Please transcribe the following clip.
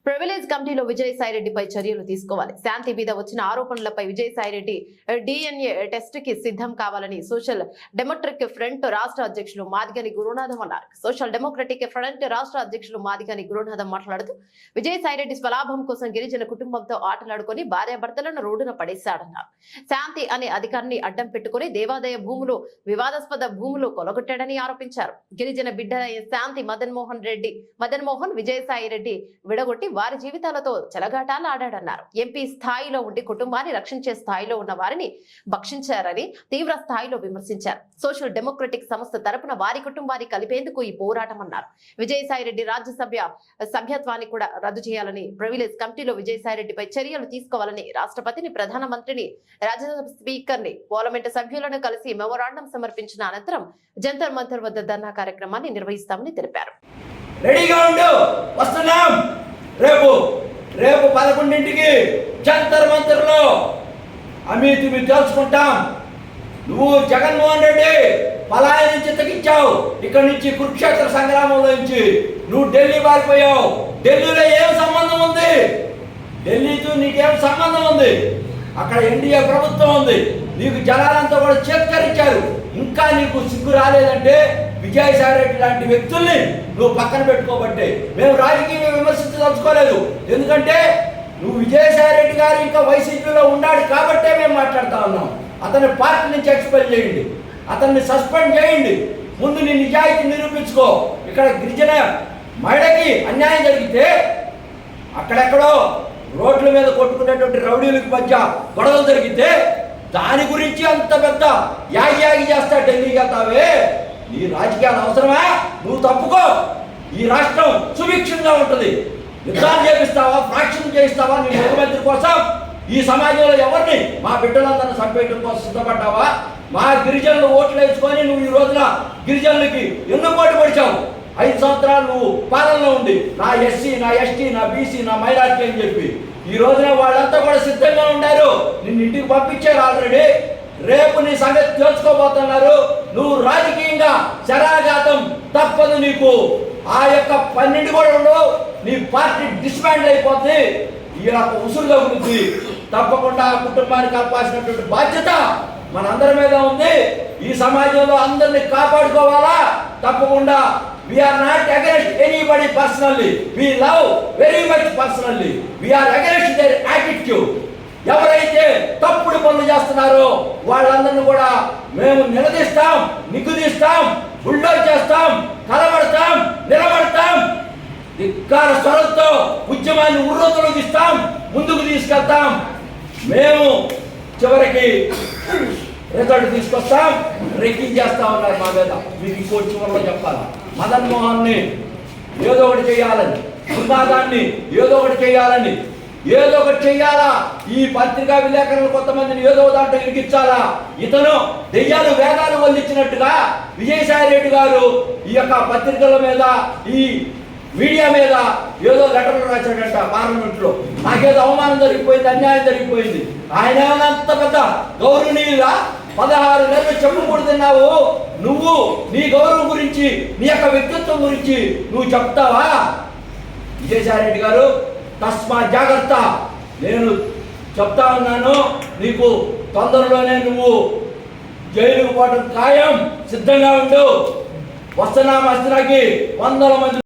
Privilege కమిటీలో విజయసాయిరెడ్డిపై చర్యలు తీసుకోవాలి. శాంతి మీద వచ్చిన ఆరోపణలపై విజయసాయిరెడ్డి డిఎన్ఏ టెస్ట్ కి సిద్ధం కావాలని సోషల్ డెమోక్రటిక్ ఫ్రంట్ రాష్ట్ర అధ్యక్షులు మాదిగని గురునాథం అన్నారు. సోషల్ డెమోక్రటిక్ ఫ్రంట్ రాష్ట్ర అధ్యక్షులు మాదిగని గురునాథం మాట్లాడుతూ విజయసాయిరెడ్డి స్వలాభం కోసం గిరిజన కుటుంబంతో ఆటలాడుకుని భార్యాభర్తలను రోడ్డున పడేశాడన్నారు. శాంతి అనే అధికారిని అడ్డం పెట్టుకుని దేవాదాయ భూములు వివాదాస్పద భూములు కొలగొట్టాడని ఆరోపించారు. గిరిజన బిడ్డ శాంతి మదన్మోహన్ విజయసాయిరెడ్డి విడగొట్టి వారి జీవితాలతో చెలగాటాలు ఆడాడన్నారు. ఎంపీ స్థాయిలో ఉండి కుటుంబాన్ని రక్షించే స్థాయిలో ఉన్న వారిని భక్షించారని తీవ్ర స్థాయిలో విమర్శించారు. సోషల్ డెమోక్రటిక్ సంస్థ తరపున వారి కుటుంబాన్ని కలిపేందుకు ఈ పోరాటం అన్నారు. విజయసాయిరెడ్డి రాజ్యసభ సభ్యత్వాన్ని కూడా రద్దు చేయాలని, ప్రివిలేజ్ కమిటీలో విజయసాయిరెడ్డిపై చర్యలు తీసుకోవాలని రాష్ట్రపతిని, ప్రధానమంత్రిని, రాజ్యసభ స్పీకర్ ని, పార్లమెంటు సభ్యులను కలిసి మెమోరాండం సమర్పించిన అనంతరం జంతర్ మంతర్ వద్ద ధర్నా కార్యక్రమాన్ని నిర్వహిస్తామని తెలిపారు. రెడీగా ఉండు, వస్తున్నాం. రేపు 11ంటికి జంతర్ మంతర్లో అమీతుమి తెలుసుకుంటాం. నువ్వు జగన్మోహన్ రెడ్డి పలాయనం చిత్తకిచ్చావు. ఇక్కడి నుంచి కురుక్షేత్ర సంగ్రామంలో నుంచి నువ్వు ఢిల్లీ పారిపోయావు. ఢిల్లీలో ఏం సంబంధం ఉంది? ఢిల్లీతో నీకేం సంబంధం ఉంది? అక్కడ ఎన్డీఏ ప్రభుత్వం ఉంది. నీకు జనాలంతా కూడా చేత్కరించారు. ఇంకా నీకు సిగ్గు రాలేదంటే విజయసాయిరెడ్డి లాంటి వ్యక్తుల్ని నువ్వు పక్కన పెట్టుకోబట్టే మేము రాజకీయంగా విమర్శించదలుచుకోలేదు. ఎందుకంటే నువ్వు విజయసాయిరెడ్డి గారు ఇంకా వైసీపీలో ఉన్నాడు కాబట్టే మేము మాట్లాడుతూ ఉన్నాం. అతన్ని పార్టీ నుంచి ఎక్స్పెల్ చేయండి, అతన్ని సస్పెండ్ చేయండి. ముందు నీ నిజాయితీ నిరూపించుకో. ఇక్కడ గిరిజన మహిళకి అన్యాయం జరిగితే అక్కడెక్కడో రోడ్ల మీద కొట్టుకునేటువంటి రౌడీలకు మధ్య గొడవలు జరిగితే దాని గురించి అంత పెద్ద యాగి చేస్తా ఢిల్లీకి వెళ్తావే. నీ రాజకీయాలు అవసరమా? నువ్వు తప్పుకో. ఈ రాష్ట్రం సుభిక్షంగా ఉంటుంది. యుద్ధాలు చేపిస్తావా, ఫ్రాక్షన్ చేయిస్తావా నీ ముఖ్యమంత్రి కోసం? ఈ సమాజంలో ఎవరిని మా బిడ్డలందరినీ చంపేయడం కోసం సిద్ధపడ్డావా? మా గిరిజనులు ఓట్లు వేసుకొని నువ్వు ఈ రోజున గిరిజనులకి ఎన్నో పోటీ పడిచావు. 5 సంవత్సరాలు నువ్వు పాలనలో ఉండి నా ఎస్సీ, నా ఎస్టీ, నా బీసీ, నా మైనార్టీ అని చెప్పి ఈ రోజున వాళ్ళంతా కూడా సిద్ధంగా ఉన్నారు. నిన్ను ఇంటికి పంపించారు ఆల్రెడీ. రేపు నీ సంగతి తెలుసుకోబోతున్నారు. నువ్వు రాజకీయంగా శరాఘాతం తప్పదు నీకు. ఆ యొక్క 12 కూడా ఉండవు. నీ పార్టీ డిస్మాండ్ అయిపోతుంది. ఈ యొక్క ఉసురు తగ్గుతుంది. తప్పకుండా ఆ కుటుంబాన్ని కాపాల్సినటువంటి బాధ్యత మనందరి మీద ఉంది. ఈ సమాజంలో అందరినీ కాపాడుకోవాలా? తప్పకుండా we are not against anybody personally. We love very much personally. We are against their attitude. ఎవరైతే తప్పుడు పనులు చేస్తున్నారో వాళ్ళందరినీ కూడా మేము నిలదీస్తాం, నిగుదీస్తాం, బుల్డోజ్ చేస్తాం, కలబడతాం, నిలబడతాం. ధిక్కార స్వరంతో ఉద్యమాన్ని ఉర్రూతలొగిస్తాం, ముందుకు తీసుకెళ్తాం. మేము చివరికి రిజల్ట్ తీసుకొస్తాం. రెక్కింగ్ చేస్తా ఉన్నారు మా మీద. మీకు ఇంకోటి చివరిలో చెప్పాలి. మదన్మోహన్ని ఏదో ఒకటి చేయాలని, గురునాథాన్ని ఏదో ఒకటి చేయాలని, ఏదో ఒకటి చెయ్యాలా. ఈ పత్రికా విలేకరులు కొంతమందిని ఏదో దాంట్లో ఇరికించాలా. ఇతను దెయ్యాలు వేదాలు వల్లించినట్టుగా విజయసాయిరెడ్డి గారు ఈ యొక్క పత్రికల మీద, ఈ మీడియా మీద ఏదో లెటర్లు రాశాడంట పార్లమెంట్లో. నాకేదో అవమానం జరిగిపోయింది, అన్యాయం జరిగిపోయింది. ఆయన అంత పెద్ద గౌరవనీయులా 16 నెలలు చెప్పకూడదన్నావు. నువ్వు నీ గౌరవం గురించి, నీ యొక్క వ్యక్తిత్వం గురించి నువ్వు చెప్తావా? విజయసాయిరెడ్డి గారు తస్మా జాగ్రత్త. నేను చెప్తా ఉన్నాను, నీకు తొందరలోనే నువ్వు జైలుకు పోవడం ఖాయం. సిద్ధంగా ఉండు. వస్తున్నాకి 100 మంది